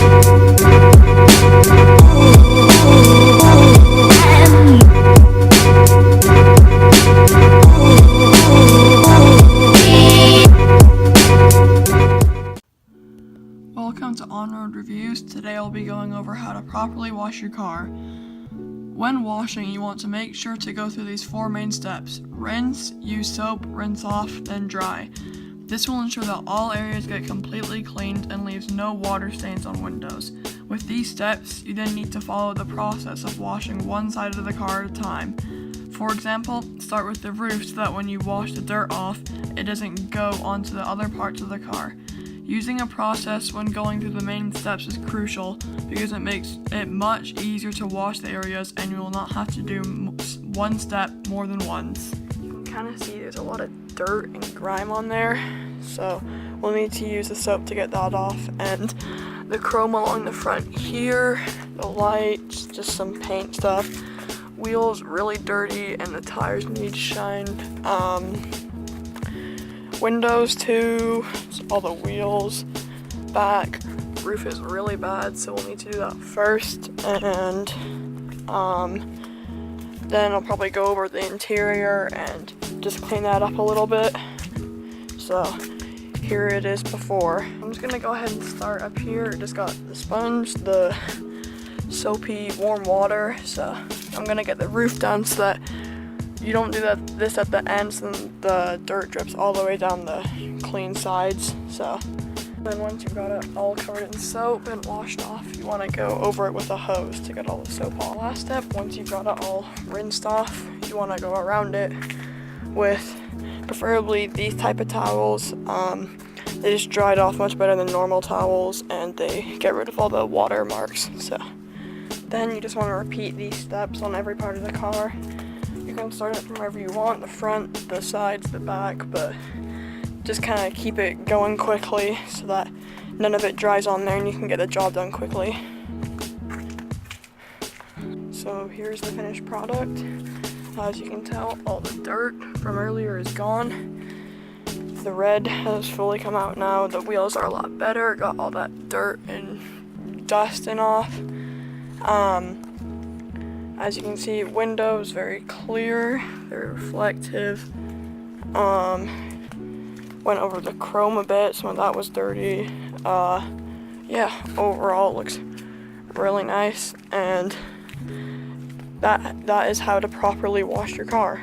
Welcome to OnRoad Reviews. Today I'll be going over how to properly wash your car. When washing, you want to make sure to go through these 4 main steps. Rinse, use soap, rinse off, then dry. This will ensure that all areas get completely cleaned and leaves no water stains on windows. With these steps, you then need to follow the process of washing one side of the car at a time. For example, start with the roof so that when you wash the dirt off, it doesn't go onto the other parts of the car. Using a process when going through the main steps is crucial because it makes it much easier to wash the areas and you will not have to do one step more than once. You can kind of see there's a lot of dirt and grime on there, so we'll need to use the soap to get that off, and the chrome along the front here, the lights, just some paint stuff. Wheels really dirty and the tires need shined. Windows too, all the wheels, back, roof is really bad, so we'll need to do that first, and then I'll probably go over the interior and just clean that up a little bit. So here it is before. I'm just gonna go ahead and start up here. Just got the sponge, the soapy warm water, so I'm gonna get the roof done so that you don't do this at the ends and the dirt drips all the way down the clean sides. So then once you've got it all covered in soap and washed off, you want to go over it with a hose to get all the soap off. Last step, once you've got it all rinsed off, you want to go around it with preferably these type of towels. They just dry it off much better than normal towels and they get rid of all the water marks. So then you just want to repeat these steps on every part of the car. You can start it from wherever you want, the front, the sides, the back, but just kind of keep it going quickly so that none of it dries on there and you can get the job done quickly. So here's the finished product. As you can tell, all the dirt from earlier is gone. The red has fully come out now. The wheels are a lot better, got all that dirt and dust and off. As you can see, windows very clear, very reflective. Went over the chrome a bit, some of that was dirty. Yeah, overall it looks really nice, and that is how to properly wash your car.